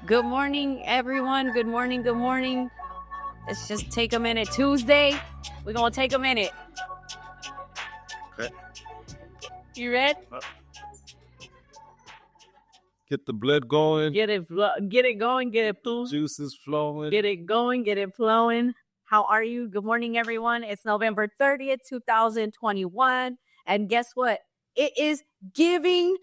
Good morning, everyone. Good morning. Good morning. Let's just take a minute. Tuesday, we're going to take a minute. Okay. You ready? Get the blood going. Get it going. Get it flowing. Juices flowing. Get it going. Get it flowing. How are you? Good morning, everyone. It's November 30th, 2021. And guess what? It is Giving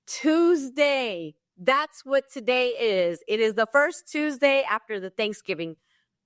Tuesday. That's what today is. It is the first Tuesday after the Thanksgiving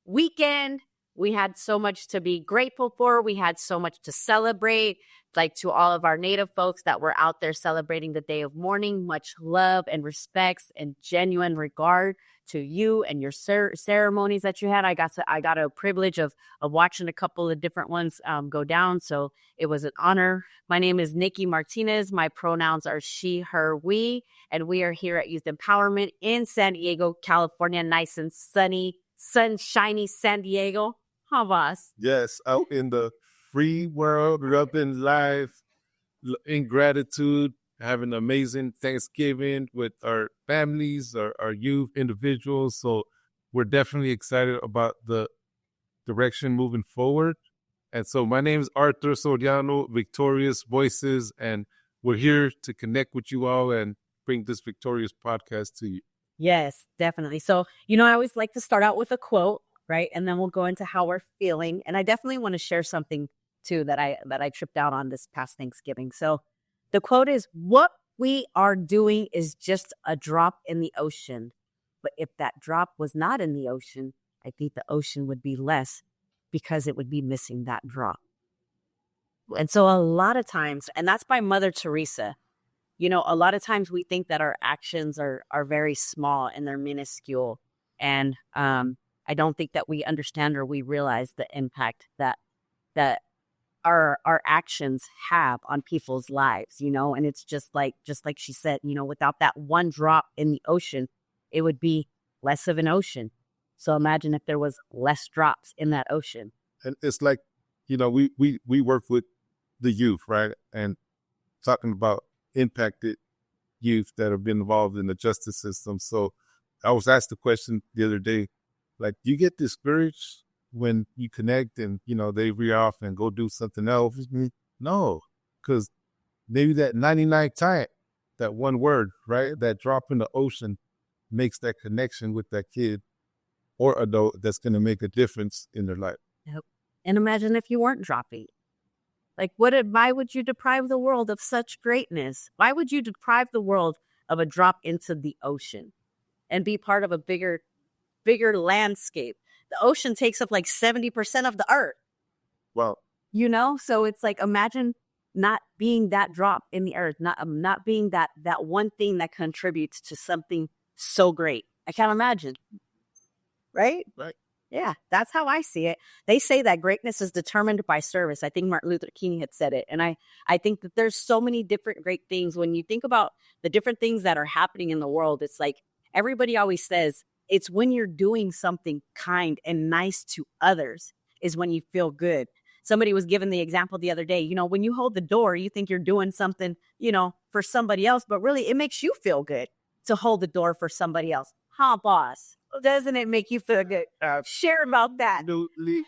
weekend. We had so much to be grateful for. We had so much to celebrate. Like, to all of our Native folks that were out there celebrating the day of mourning, much love and respects and genuine regard to you and your ceremonies that you had. I got a privilege of watching a couple of different ones go down. So it was an honor. My name is Niki Martinez. My pronouns are she, her, we, and we are here at Youth Empowerment in San Diego, California. Nice and sunshiny San Diego. Huh, boss? Yes, out in the free world, rubbing life in gratitude, having an amazing Thanksgiving with our families, our youth, individuals. So we're definitely excited about the direction moving forward. And so my name is Arthur Soriano, Victorious Voices, and we're here to connect with you all and bring this Victorious podcast to you. Yes, definitely. So, I always like to start out with a quote, right? And then we'll go into how we're feeling. And I definitely want to share something too that I tripped out on this past Thanksgiving. So the quote is, what we are doing is just a drop in the ocean. But if that drop was not in the ocean, I think the ocean would be less because it would be missing that drop. And so a lot of times, and that's by Mother Teresa, a lot of times we think that our actions are very small and they're minuscule. And I don't think that we understand or we realize the impact that our actions have on people's lives, and it's just like she said, without that one drop in the ocean, it would be less of an ocean. So imagine if there was less drops in that ocean. And it's like, we work with the youth, right? And talking about impacted youth that have been involved in the justice system. So I was asked the question the other day, like, do you get discouraged when you connect and, they veer off and go do something else? No, because maybe that 99th time, that one word, right, that drop in the ocean makes that connection with that kid or adult that's going to make a difference in their life. Yep. And imagine if you weren't dropping. Like, why would you deprive the world of such greatness? Why would you deprive the world of a drop into the ocean and be part of a bigger landscape? The ocean takes up like 70% of the earth. Wow. So it's like, imagine not being that drop in the earth, not being that one thing that contributes to something so great. I can't imagine. Right? Right. Yeah, that's how I see it. They say that greatness is determined by service. I think Martin Luther King had said it. And I think that there's so many different great things. When you think about the different things that are happening in the world, it's like everybody always says it's when you're doing something kind and nice to others is when you feel good. Somebody was given the example the other day, when you hold the door, you think you're doing something, for somebody else, but really it makes you feel good to hold the door for somebody else. Huh, boss? Doesn't it make you feel good? Share about that. Absolutely.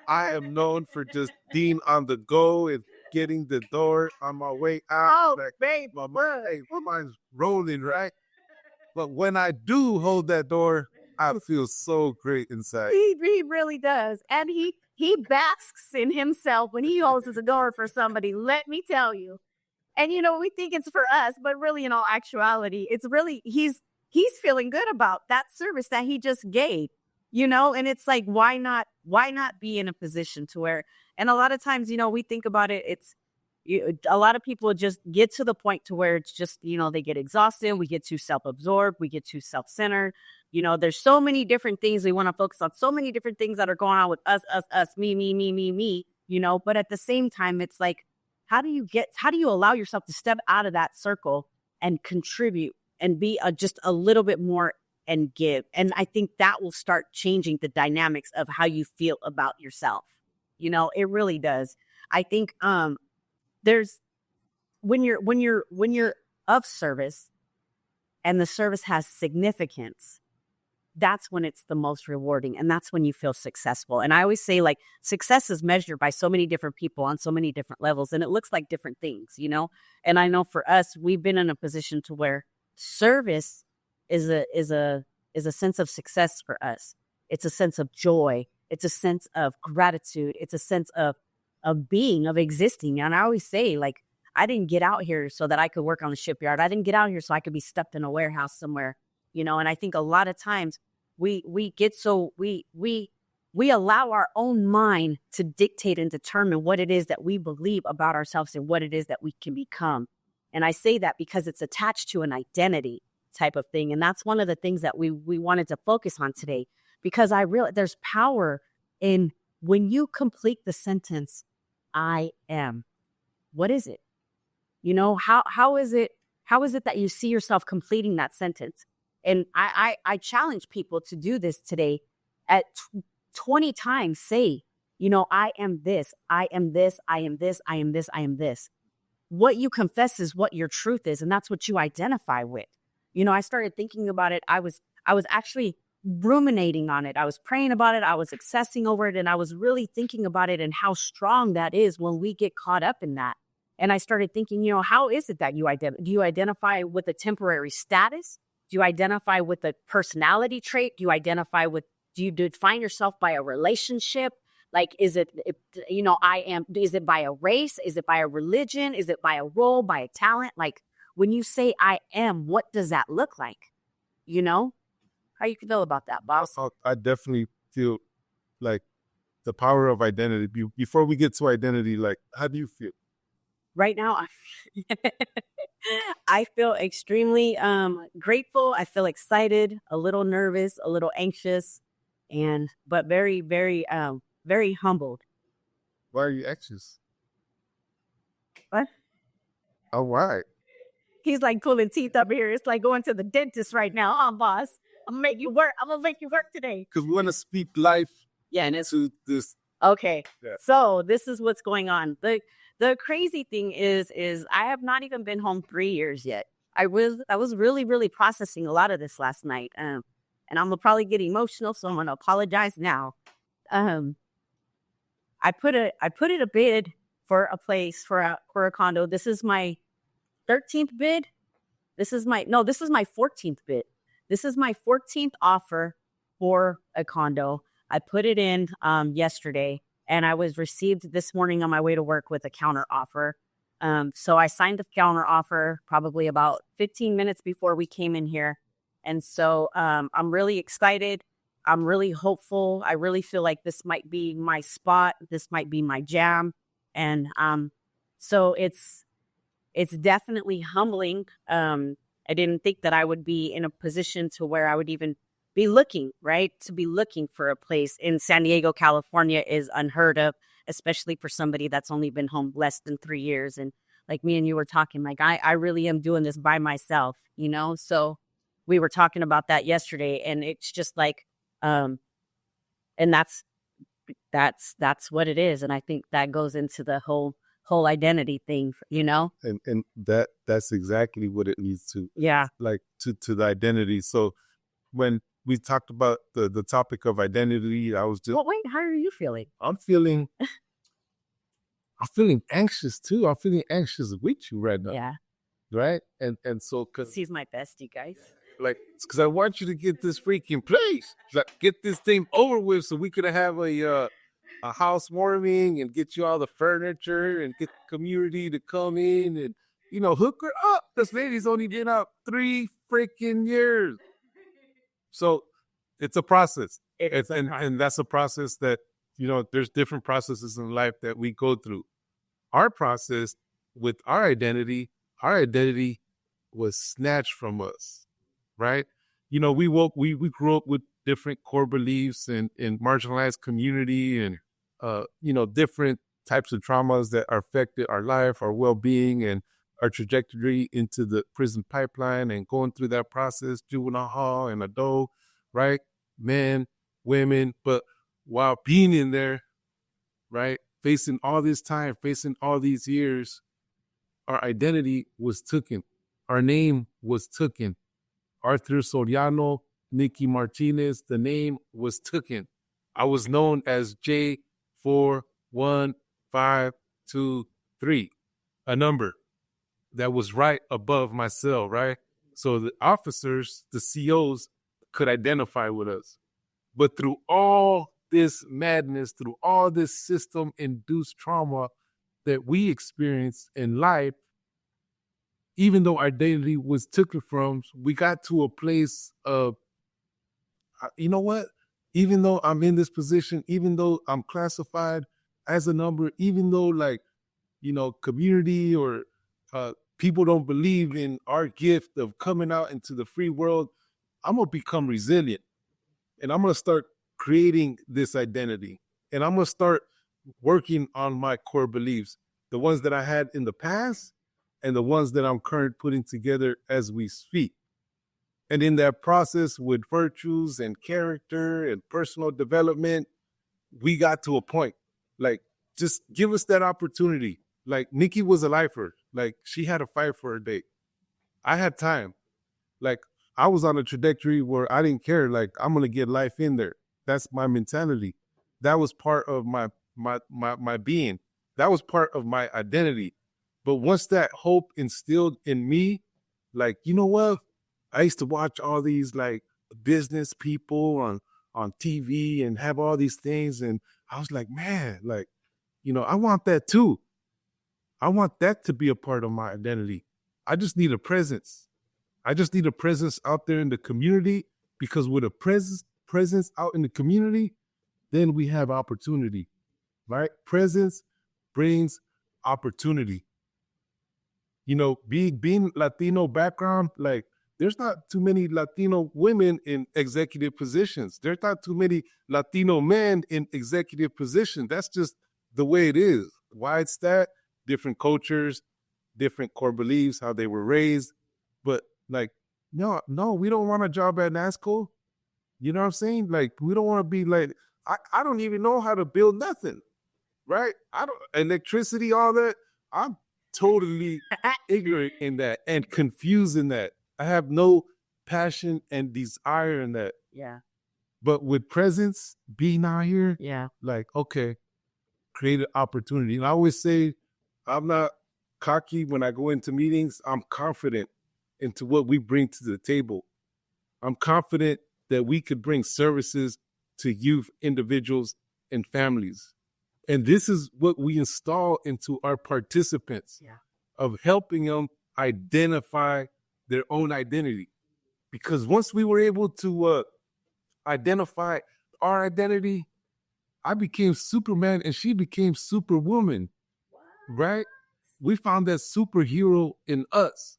I am known for just being on the go and getting the door on my way out. Oh, babe, my mind's rolling, right? But when I do hold that door, I feel so great inside. He really does. And he basks in himself when he holds the door for somebody, let me tell you. And, we think it's for us, but really in all actuality, it's really, he's feeling good about that service that he just gave, and it's like, why not be in a position to where, and a lot of times, we think about it, a lot of people just get to the point to where it's just, they get exhausted. We get too self-absorbed. We get too self-centered. There's so many different things we want to focus on, so many different things that are going on with us, me, but at the same time, it's like, how do you allow yourself to step out of that circle and contribute and be just a little bit more and give? And I think that will start changing the dynamics of how you feel about yourself. It really does. I think there's when you're of service and the service has significance, that's when it's the most rewarding. And that's when you feel successful. And I always say, like, success is measured by so many different people on so many different levels, and it looks like different things, you know? And I know for us, we've been in a position to where service is a sense of success for us. It's a sense of joy. It's a sense of gratitude. It's a sense of being, of existing. And I always say, like, I didn't get out here so that I could work on the shipyard. I didn't get out here so I could be stuffed in a warehouse somewhere, you know? And I think a lot of times we allow our own mind to dictate and determine what it is that we believe about ourselves and what it is that we can become. And I say that because it's attached to an identity type of thing. And that's one of the things that we wanted to focus on today, because I realize there's power in when you complete the sentence, I am. What is it? You know, how is it that you see yourself completing that sentence? And I challenge people to do this today. At 20 times, say, you know, I am this, I am this, I am this, I am this, I am this. What you confess is what your truth is, and that's what you identify with. You know, I started thinking about it. I was actually ruminating on it. I was praying about it. I was obsessing over it, and I was really thinking about it and how strong that is when we get caught up in that. And I started thinking, you know, how is it that do you identify with a temporary status? Do you identify with a personality trait? Do you define yourself by a relationship? Like, is it, you know, is it by a race? Is it by a religion? Is it by a role, by a talent? Like, when you say I am, what does that look like? You know, how you feel about that, boss? I definitely feel like the power of identity. Before we get to identity, like, how do you feel? Right now, I feel extremely grateful. I feel excited, a little nervous, a little anxious, but very, very, very humbled. Why are you anxious? What? Oh, why? He's like pulling teeth up here. It's like going to the dentist right now, boss. I'm gonna make you work. I'm gonna make you work today. Because we want to speak life. Yeah, and it's to this. Okay. Yeah. So this is what's going on. The crazy thing is I have not even been home 3 years yet. I was really, really processing a lot of this last night. And I'm gonna probably get emotional, so I'm gonna apologize now. I put in a bid for a place for a condo. This is my 13th bid. This is my 14th bid. This is my 14th offer for a condo. I put it in yesterday, and I was received this morning on my way to work with a counter offer. So I signed the counter offer probably about 15 minutes before we came in here. And so I'm really excited. I'm really hopeful. I really feel like this might be my spot. This might be my jam. And so it's definitely humbling. I didn't think that I would be in a position to where I would even be looking, right? To be looking for a place in San Diego, California is unheard of, especially for somebody that's only been home less than 3 years. And like me and you were talking, like, I really am doing this by myself, you know? So we were talking about that yesterday, and it's just like, and that's what it is. And I think that goes into the whole identity thing, you know? And that's exactly what it leads to. Yeah. Like to the identity. So when we talked about the topic of identity, I was just, well, wait, how are you feeling? I'm feeling anxious too. I'm feeling anxious with you right now. Yeah. Right. And so, cause he's my bestie, guys. Like, cause I want you to get this freaking place, like, get this thing over with, so we could have a housewarming and get you all the furniture and get the community to come in and, you know, hook her up. This lady's only been out 3 freaking years. So it's a process. And that's a process that, you know, there's different processes in life that we go through. Our process with our identity was snatched from us, right? You know, we grew up with different core beliefs and marginalized community and, you know, different types of traumas that affected our life, our well-being, and our trajectory into the prison pipeline and going through that process, juvenile hall and adult, right? Men, women, but while being in there, right, facing all this time, facing all these years, our identity was taken. Our name was taken. Arthur Soriano, Niki Martinez. The name was taken. I was known as J41523, a number that was right above my cell, right? So the officers, the COs, could identify with us. But through all this madness, through all this system-induced trauma that we experienced in life, even though our identity was taken from, we got to a place of, you know what? Even though I'm in this position, even though I'm classified as a number, even though community or people don't believe in our gift of coming out into the free world, I'm going to become resilient. And I'm going to start creating this identity. And I'm going to start working on my core beliefs, the ones that I had in the past and the ones that I'm currently putting together as we speak. And in that process with virtues and character and personal development, we got to a point, like, just give us that opportunity. Like, Nikki was a lifer. Like, she had to fight for her date. I had time. Like, I was on a trajectory where I didn't care. Like, I'm going to get life in there. That's my mentality. That was part of my being. That was part of my identity. But once that hope instilled in me, like, you know what? I used to watch all these like business people on TV and have all these things. And I was like, man, like, I want that too. I want that to be a part of my identity. I just need a presence. I just need a presence out there in the community, because with a presence out in the community, then we have opportunity, right? Presence brings opportunity. Being Latino background, like, there's not too many Latino women in executive positions. There's not too many Latino men in executive positions. That's just the way it is. Why it's that? Different cultures, different core beliefs, how they were raised. But like, no, we don't want a job at NASCO. You know what I'm saying? Like, we don't want to be like, I don't even know how to build nothing, right? Electricity, all that. I'm totally ignorant in that and confused in that. I have no passion and desire in that. Yeah. But with presence, being out here, Yeah. like, okay, create an opportunity. And I always say, I'm not cocky when I go into meetings. I'm confident into what we bring to the table. I'm confident that we could bring services to youth, individuals, and families. And this is what we install into our participants, of helping them identify their own identity. Because once we were able to identify our identity, I became Superman and she became Superwoman, right? We found that superhero in us.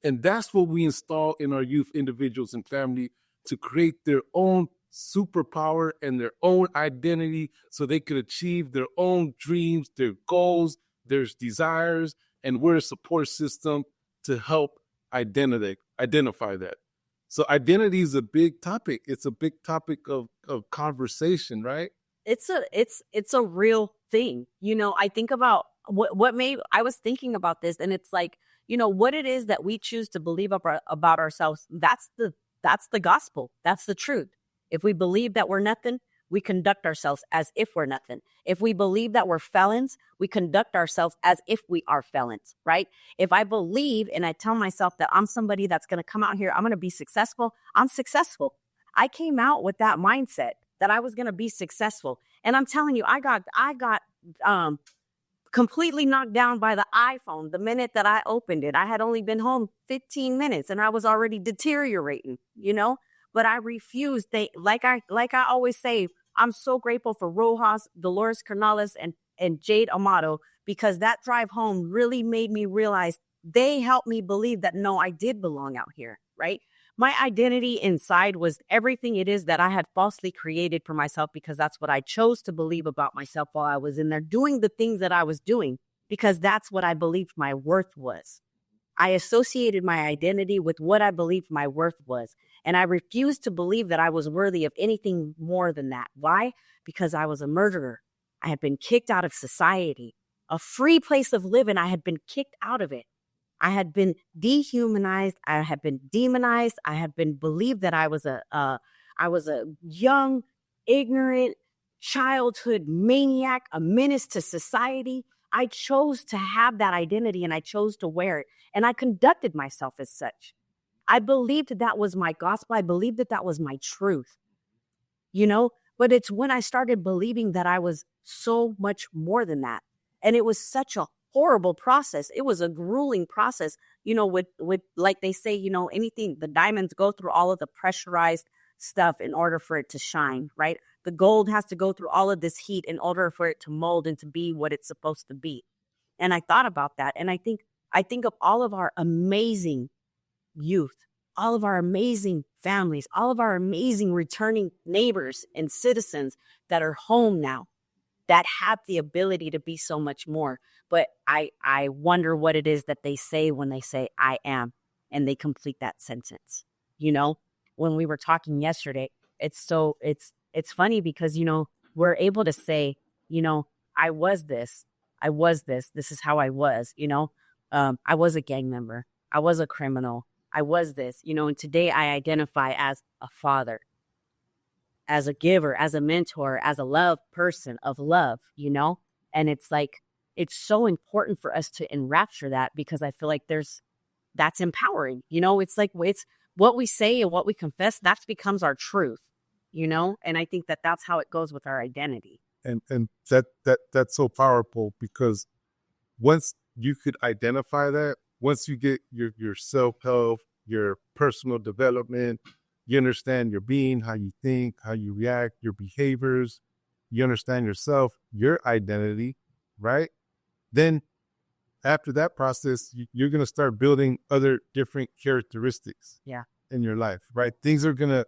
And that's what we install in our youth, individuals, and family, to create their own superpower and their own identity so they could achieve their own dreams, their goals, their desires, and we're a support system to help identify that. So identity is a big topic. It's a big topic of conversation, right? It's a real thing. I think about I was thinking about this, and it's like, what it is that we choose to believe about ourselves. That's the gospel. That's the truth. If we believe that we're nothing, we conduct ourselves as if we're nothing. If we believe that we're felons, we conduct ourselves as if we are felons, right? If I believe and I tell myself that I'm somebody that's going to come out here, I'm going to be successful, I'm successful. I came out with that mindset that I was going to be successful. And I'm telling you, I got completely knocked down by the iPhone the minute that I opened it. I had only been home 15 minutes and I was already deteriorating, but I refused. Like I always say, I'm so grateful for Rojas, Dolores Canales, and Jade Amato, because that drive home really made me realize they helped me believe that, no, I did belong out here, right? My identity inside was everything it is that I had falsely created for myself, because that's what I chose to believe about myself while I was in there doing the things that I was doing, because that's what I believed my worth was. I associated my identity with what I believed my worth was. And I refused to believe that I was worthy of anything more than that. Why? Because I was a murderer. I had been kicked out of society. A free place of living, I had been kicked out of it. I had been dehumanized. I had been demonized. I had been believed that I was a young, ignorant childhood maniac, a menace to society. I chose to have that identity and I chose to wear it. And I conducted myself as such. I believed that was my gospel. I believed that that was my truth, you know? But it's when I started believing that I was so much more than that. And it was such a horrible process. It was a grueling process, with like they say, anything, the diamonds go through all of the pressurized stuff in order for it to shine, right? The gold has to go through all of this heat in order for it to mold and to be what it's supposed to be. And I thought about that. And I think of all of our amazing youth, all of our amazing families, all of our amazing returning neighbors and citizens that are home now, that have the ability to be so much more. But I wonder what it is that they say when they say I am, and they complete that sentence. When we were talking yesterday, it's funny because, we're able to say, I was this, this is how I was, I was a gang member, I was a criminal, I was this, and today I identify as a father, as a giver, as a mentor, as a love person of love, and it's like, it's so important for us to enrapture that, because I feel like that's empowering, it's like, it's what we say and what we confess, that becomes our truth, and I think that that's how it goes with our identity. And that's so powerful, because once you could identify that, once you get your self-help, your personal development, you understand your being, how you think, how you react, your behaviors, you understand yourself, your identity, right? Then after that process, you're going to start building other different characteristics in your life, right? Things are going to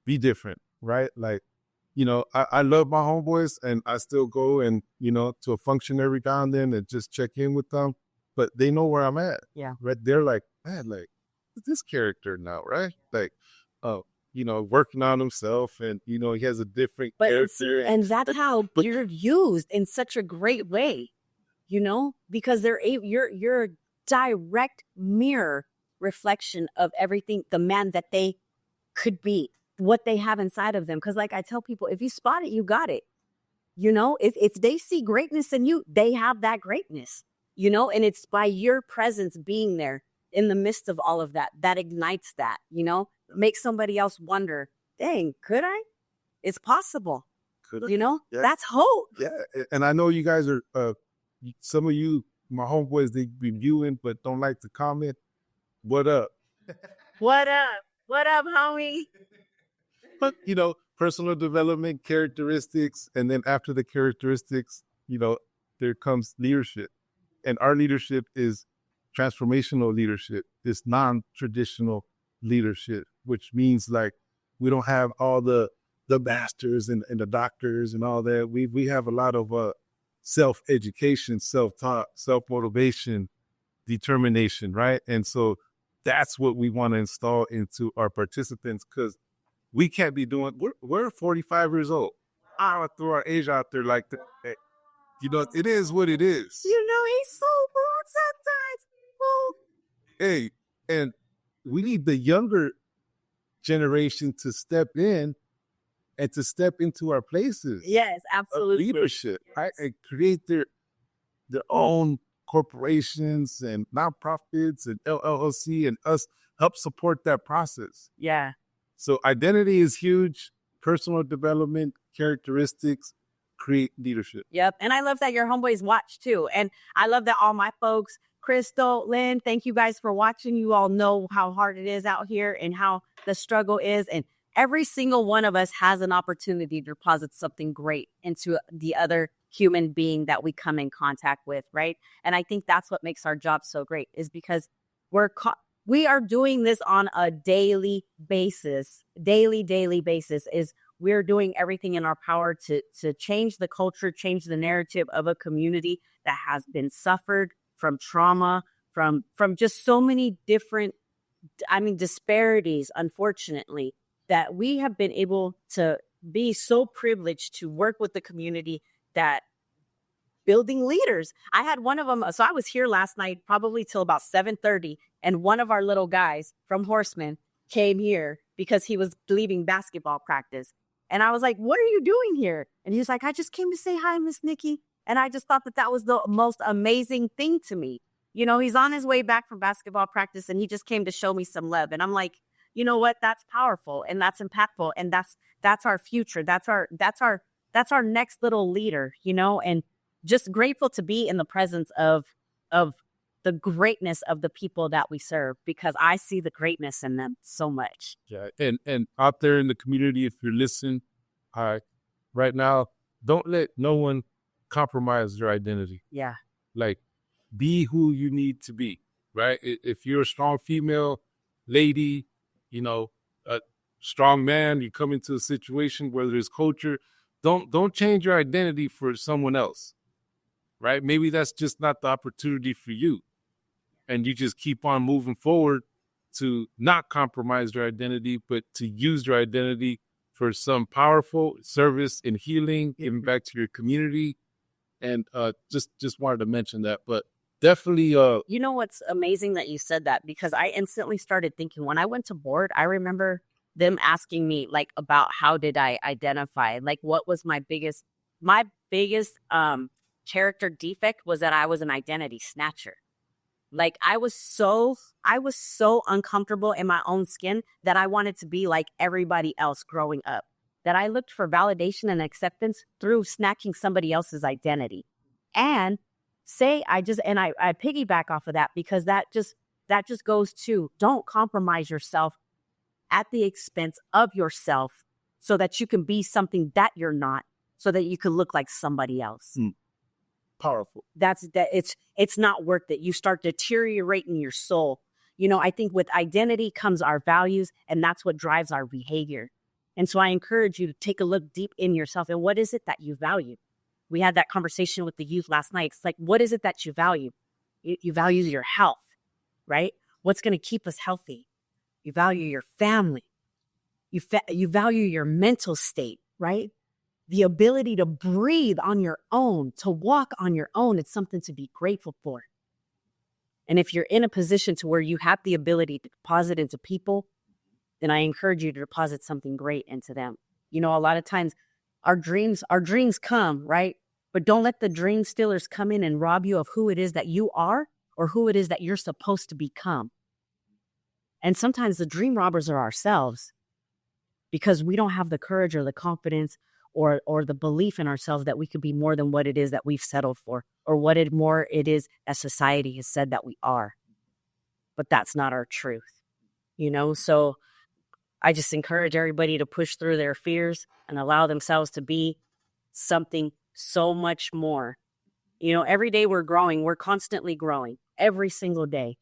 be different, right? Like, I love my homeboys, and I still go and, to a function every now and then and just check in with them, but they know where I'm at. Yeah. Right. They're like, man, like, this character now, right? Like, working on himself, and, he has a different character. And that's how you're used in such a great way, because you're a direct mirror reflection of everything, the man that they could be, what they have inside of them. Because like I tell people, if you spot it, you got it. If they see greatness in you, they have that greatness, and it's by your presence being there in the midst of all of that, that ignites that, makes somebody else wonder, dang, could I? It's possible. Could I? Yeah. That's hope. Yeah. And I know you guys are, some of you, my homeboys, they be viewing, but don't like to comment. What up? What up? What up, homie? But, personal development, characteristics. And then after the characteristics, there comes leadership. And our leadership is transformational leadership. It's non-traditional leadership, which means like we don't have all the masters and the doctors and all that. We have a lot of self-education, self-taught, self-motivation, determination, right? And so that's what we want to install into our participants, because we can't be doing, we're 45 years old. I don't want to throw our age out there like that. Hey, it is what it is. He's so bored sometimes. Oh. Hey, and we need the younger generation to step in and to step into our places. Yes, absolutely. Of leadership, right? And create their own corporations and nonprofits and LLC, and us help support that process. Yeah. So identity is huge. Personal development, characteristics, create leadership. Yep. And I love that your homeboys watch too. And I love that all my folks, Crystal, Lynn, thank you guys for watching. You all know how hard it is out here and how the struggle is. And every single one of us has an opportunity to deposit something great into the other human being that we come in contact with, right? And I think that's what makes our job so great, is because we are doing this on a daily basis. Daily basis is we're doing everything in our power to change the culture, change the narrative of a community that has been suffered from trauma, from just so many different, disparities, unfortunately, that we have been able to be so privileged to work with the community that building leaders. I had one of them. So I was here last night, probably till about 7:30. And one of our little guys from Horseman came here because he was leaving basketball practice. And I was like, what are you doing here? And he was like, I just came to say hi, Miss Nikki. And I just thought that that was the most amazing thing to me. You know, he's on his way back from basketball practice and he just came to show me some love. And I'm like, you know what? That's powerful and that's impactful. And that's our future. That's our next little leader, you know, and just grateful to be in the presence of the greatness of the people that we serve, because I see the greatness in them so much. Yeah. And out there in the community, if you're listening, right now, don't let no one compromise your identity. Yeah. Like, be who you need to be, right? If you're a strong female lady, you know, a strong man, you come into a situation where there's culture, don't change your identity for someone else, right? Maybe that's just not the opportunity for you. And you just keep on moving forward to not compromise your identity, but to use your identity for some powerful service and healing, giving back to your community. And just wanted to mention that, but definitely. You know what's amazing that you said that, because I instantly started thinking when I went to board, I remember them asking me like about how did I identify, like what was my biggest character defect was that I was an identity snatcher. Like I was so uncomfortable in my own skin that I wanted to be like everybody else growing up, that I looked for validation and acceptance through snatching somebody else's identity. And I piggyback off of that, because that just goes to, don't compromise yourself at the expense of yourself so that you can be something that you're not, so that you can look like somebody else. Powerful. It's not worth it. You start deteriorating your soul. You know, I think with identity comes our values, and that's what drives our behavior. And so I encourage you to take a look deep in yourself, and what is it that you value? We had that conversation with the youth last night. It's like, what is it that you value? You value your health, right? What's going to keep us healthy? You value your family. You value your mental state, right? The ability to breathe on your own, to walk on your own. It's something to be grateful for. And if you're in a position to where you have the ability to deposit into people, then I encourage you to deposit something great into them. You know, a lot of times our dreams come, right? But don't let the dream stealers come in and rob you of who it is that you are or who it is that you're supposed to become. And sometimes the dream robbers are ourselves, because we don't have the courage or the confidence or the belief in ourselves that we could be more than what it is that we've settled for, or what more it is that society has said that we are. But that's not our truth, you know? So I just encourage everybody to push through their fears and allow themselves to be something so much more. You know, every day we're growing. We're constantly growing every single day.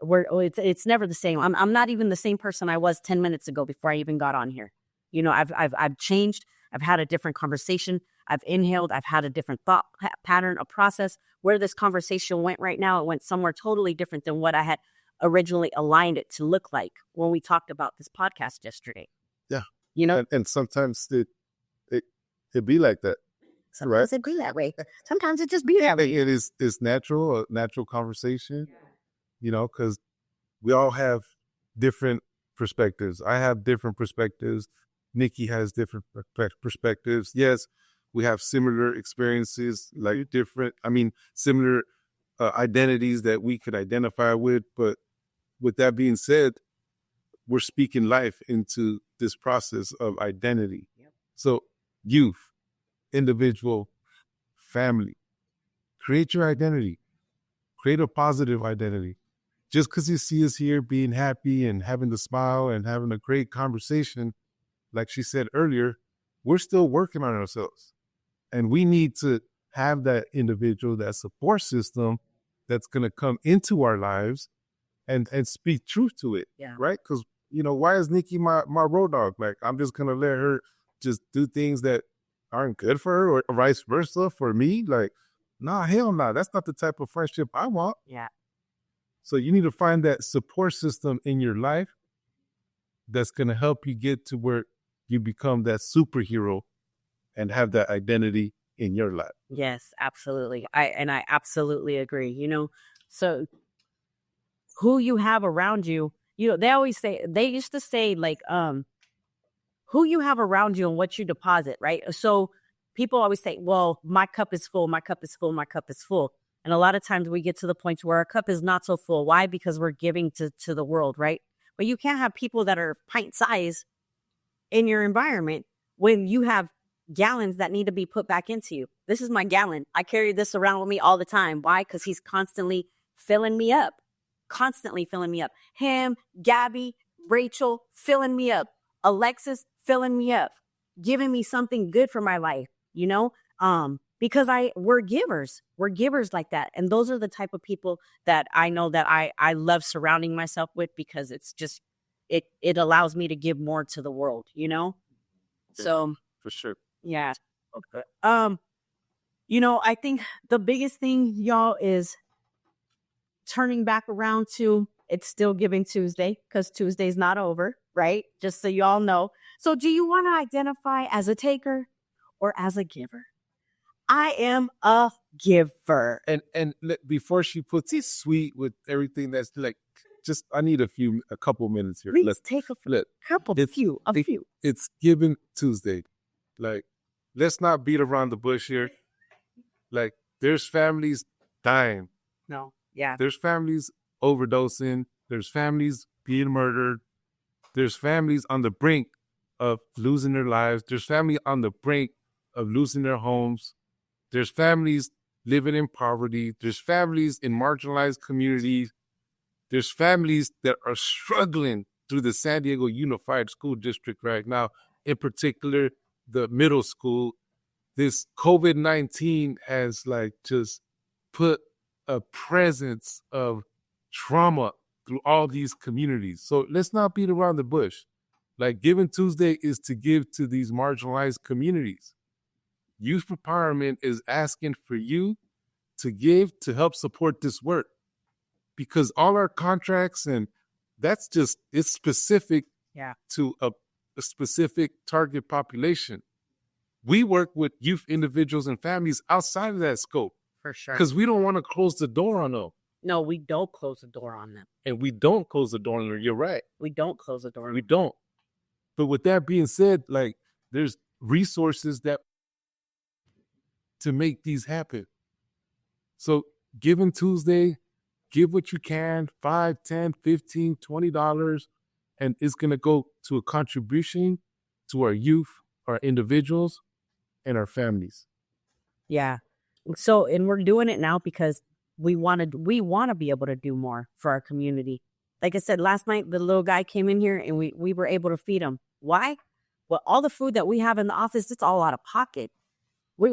It's never the same. I'm not even the same person I was 10 minutes ago before I even got on here. You know, I've changed. I've had a different conversation. I've inhaled. I've had a different thought pattern, a process. Where this conversation went right now, it went somewhere totally different than what I had originally aligned it to look like when we talked about this podcast yesterday. Yeah. You know, and sometimes it be like that. Sometimes it be that way. Sometimes it just be that way. It's natural, a natural conversation, you know, because we all have different perspectives. I have different perspectives. Nikki has different perspectives. Yes, we have similar experiences, like similar identities that we could identify with. But with that being said, we're speaking life into this process of identity. Yep. So youth, individual, family, create your identity. Create a positive identity. Just because you see us here being happy and having the smile and having a great conversation, like she said earlier, we're still working on ourselves. And we need to have that individual, that support system that's going to come into our lives and speak truth to it, right? Because, you know, why is Nikki my road dog? Like, I'm just going to let her just do things that aren't good for her, or vice versa for me? Like, nah, hell no. That's not the type of friendship I want. Yeah. So you need to find that support system in your life that's going to help you get to where you become that superhero and have that identity in your life. Yes, absolutely. I absolutely agree. So who you have around you, they used to say like, who you have around you and what you deposit, right? So people always say, well, my cup is full, my cup is full, my cup is full. And a lot of times we get to the point where our cup is not so full. Why? Because we're giving to the world, right? But you can't have people that are pint size in your environment when you have gallons that need to be put back into you. This is my gallon. I carry this around with me all the time. Why? Because he's constantly filling me up, constantly filling me up. Him, Gabby, Rachel, filling me up. Alexis, filling me up, giving me something good for my life, because we're givers. We're givers like that. And those are the type of people that I know that I love surrounding myself with, because it's just, it allows me to give more to the world, So For sure. yeah. Okay. I think the biggest thing, y'all, is turning back around to, it's still Giving Tuesday, because Tuesday's not over, right? Just so y'all know. So do you want to identify as a taker or as a giver? I am a giver. And before she puts it sweet with everything that's like, just, I need a couple minutes here. Please take a few. It's Giving Tuesday. Like, let's not beat around the bush here. Like, there's families dying. No. Yeah. There's families overdosing. There's families being murdered. There's families on the brink of losing their lives. There's family on the brink of losing their homes. There's families living in poverty. There's families in marginalized communities. There's families that are struggling through the San Diego Unified School District right now, in particular, the middle school. This COVID-19 has just put a presence of trauma through all these communities. So let's not beat around the bush. Like, Giving Tuesday is to give to these marginalized communities. Youth Empowerment is asking for you to give to help support this work, because all our contracts, and that's just, it's specific to a specific target population. We work with youth individuals and families outside of that scope. For sure. Because we don't want to close the door on them. No, we don't close the door on them. And we don't close the door on them. You're right. We don't close the door on them. We don't. But with that being said, there's resources that to make these happen. So Giving Tuesday, give what you can, $5, $10, $15, $20, and it's going to go to a contribution to our youth, our individuals, and our families. Yeah. So, and we're doing it now because we want to be able to do more for our community. Like I said, last night, the little guy came in here and we were able to feed him. Why? Well, all the food that we have in the office, it's all out of pocket. We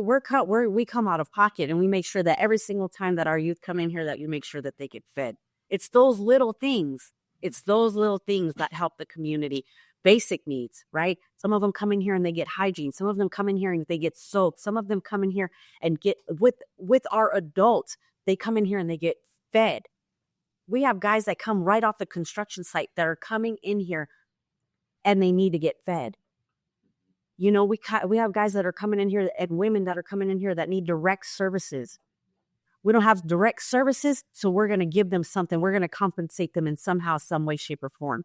come out of pocket, and we make sure that every single time that our youth come in here, that you make sure that they get fed. It's those little things. It's those little things that help the community. Basic needs, right? Some of them come in here and they get hygiene. Some of them come in here and they get soap. Some of them come in here and get with our adults. They come in here and they get fed. We have guys that come right off the construction site that are coming in here and they need to get fed. We have guys that are coming in here and women that are coming in here that need direct services. We don't have direct services, so we're going to give them something. We're going to compensate them in somehow, some way, shape, or form.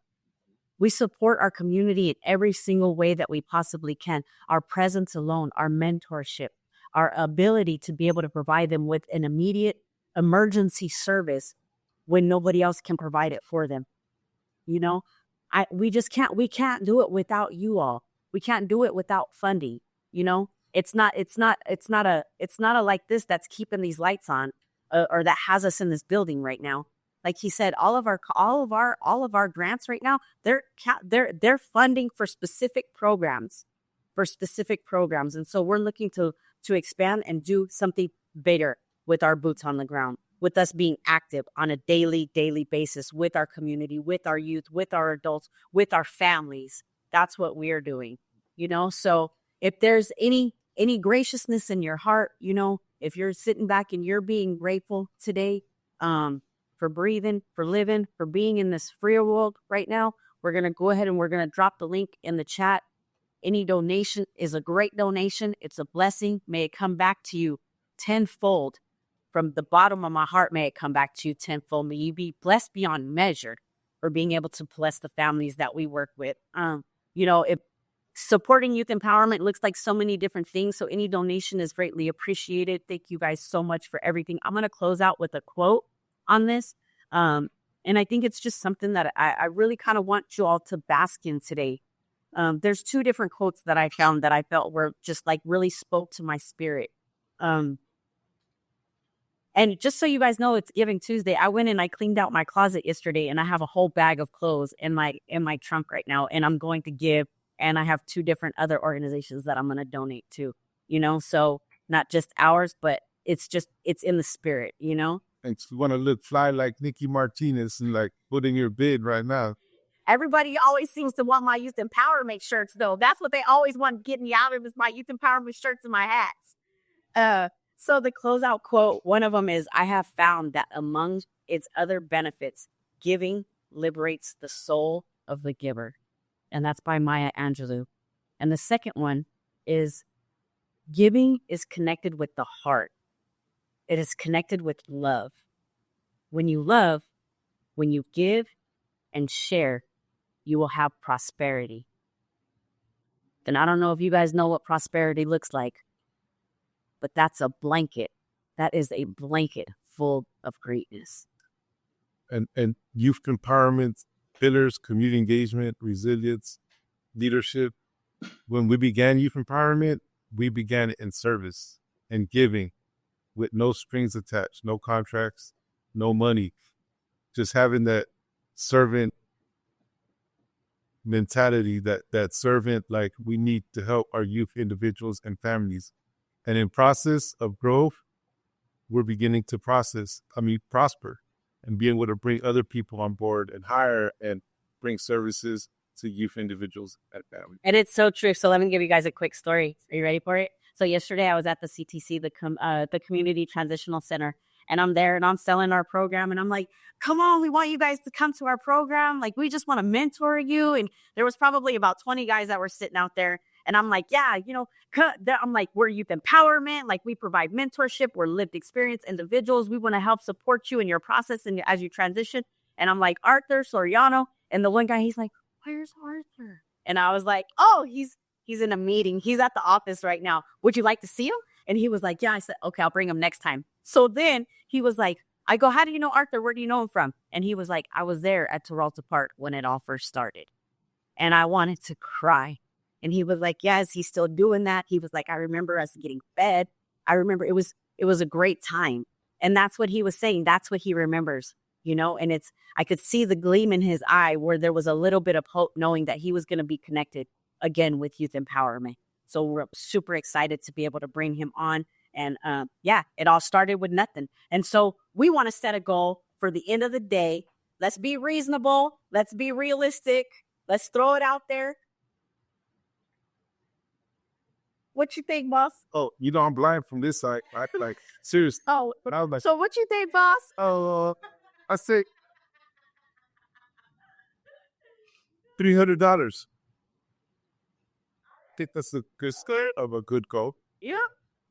We support our community in every single way that we possibly can. Our presence alone, our mentorship, our ability to be able to provide them with an immediate emergency service when nobody else can provide it for them. We can't do it without you all. We can't do it without funding. It's not a like this that's keeping these lights on, or that has us in this building right now. Like he said, all of our grants right now, they're funding for specific programs, and so we're looking to expand and do something bigger with our boots on the ground, with us being active on a daily basis with our community, with our youth, with our adults, with our families. That's what we're doing, So if there's any graciousness in your heart, if you're sitting back and you're being grateful today, for breathing, for living, for being in this free world right now, we're going to go ahead and we're going to drop the link in the chat. Any donation is a great donation. It's a blessing. May it come back to you tenfold. From the bottom of my heart, may it come back to you tenfold. May you be blessed beyond measure for being able to bless the families that we work with. If supporting youth empowerment looks like so many different things, so any donation is greatly appreciated. Thank you guys so much for everything. I'm going to close out with a quote on this. And I think it's just something that I really kind of want you all to bask in today. There's 2 different quotes that I found that I felt were just like really spoke to my spirit. And just so you guys know, it's Giving Tuesday. I went and I cleaned out my closet yesterday, and I have a whole bag of clothes in my trunk right now, and I'm going to give. And I have 2 different other organizations that I'm going to donate to, so not just ours, but it's in the spirit, And you want to look fly like Niki Martinez and like put in your bid right now. Everybody always seems to want my youth empowerment shirts, though. That's what they always want getting me out of, is my youth empowerment shirts and my hats. So the closeout quote, one of them is, I have found that among its other benefits, giving liberates the soul of the giver. And that's by Maya Angelou. And the second one is, giving is connected with the heart. It is connected with love. When you love, when you give and share, you will have prosperity. Then I don't know if you guys know what prosperity looks like, but that's a blanket. That is a blanket full of greatness. And youth empowerment pillars, community engagement, resilience, leadership. When we began youth empowerment, we began it in service and giving with no strings attached, no contracts, no money. Just having that servant mentality, that servant, like, we need to help our youth, individuals, and families. And in process of growth, we're beginning to prosper and be able to bring other people on board and hire and bring services to youth, individuals, and families. And it's so true. So let me give you guys a quick story. Are you ready for it? So yesterday I was at the CTC, the Community Transitional Center, and I'm there and I'm selling our program. And I'm like, come on, we want you guys to come to our program. Like, we just want to mentor you. And there was probably about 20 guys that were sitting out there. And I'm like, yeah, I'm like, we're youth empowerment. Like, we provide mentorship. We're lived experience individuals. We want to help support you in your process and as you transition. And I'm like, Arthur Soriano. And the one guy, he's like, where's Arthur? And I was like, oh, he's in a meeting. He's at the office right now. Would you like to see him? And he was like, yeah. I said, okay, I'll bring him next time. So then he was like, I go, how do you know Arthur? Where do you know him from? And he was like, I was there at Peralta Park when it all first started. And I wanted to cry. And he was like, yes, he's still doing that. He was like, I remember us getting fed. I remember it was a great time. And that's what he was saying. That's what he remembers, and I could see the gleam in his eye where there was a little bit of hope, knowing that he was going to be connected again with youth empowerment. So we're super excited to be able to bring him on. And it all started with nothing. And so we want to set a goal for the end of the day. Let's be reasonable. Let's be realistic. Let's throw it out there. What you think, boss? Oh, I'm blind from this side. I like, seriously. Oh, but I was like, so what you think, boss? I say $300. I think that's a good start of a good goal. Yeah.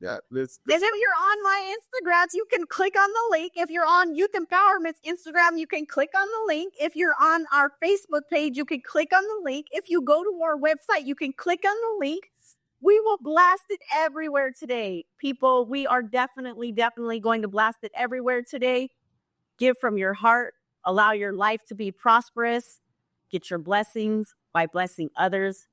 Yeah. If you're on my Instagrams, you can click on the link. If you're on Youth Empowerment's Instagram, you can click on the link. If you're on our Facebook page, you can click on the link. If you go to our website, you can click on the link. We will blast it everywhere today. People, we are definitely going to blast it everywhere today. Give from your heart. Allow your life to be prosperous. Get your blessings by blessing others.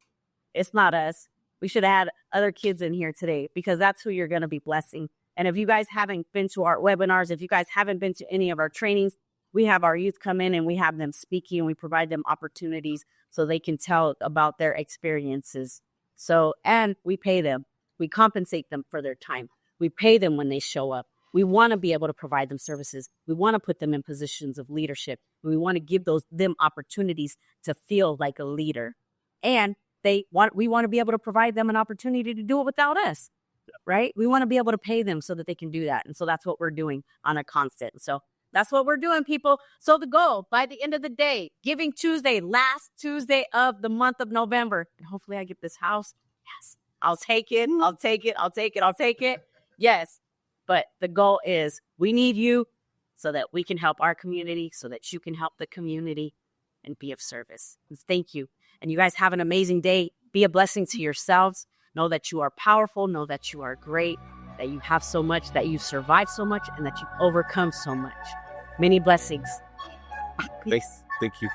It's not us. We should have had other kids in here today, because that's who you're going to be blessing. And if you guys haven't been to our webinars, if you guys haven't been to any of our trainings, we have our youth come in and we have them speaking, and we provide them opportunities so they can tell about their experiences. So, and we pay them. We compensate them for their time. We pay them when they show up. We want to be able to provide them services. We want to put them in positions of leadership. We want to give them opportunities to feel like a leader. And we want to be able to provide them an opportunity to do it without us, right? We want to be able to pay them so that they can do that. And so that's what we're doing on a constant. So that's what we're doing, people. So the goal, by the end of the day, Giving Tuesday, last Tuesday of the month of November. And hopefully I get this house Yes, I'll take it. I'll take it. I'll take it. I'll take it. Yes. But the goal is we need you so that we can help our community, so that you can help the community and be of service. And thank you. And you guys have an amazing day. Be a blessing to yourselves. Know that you are powerful. Know that you are great, that you have so much, that you survived so much, and that you've overcome so much. Many blessings. Thank you.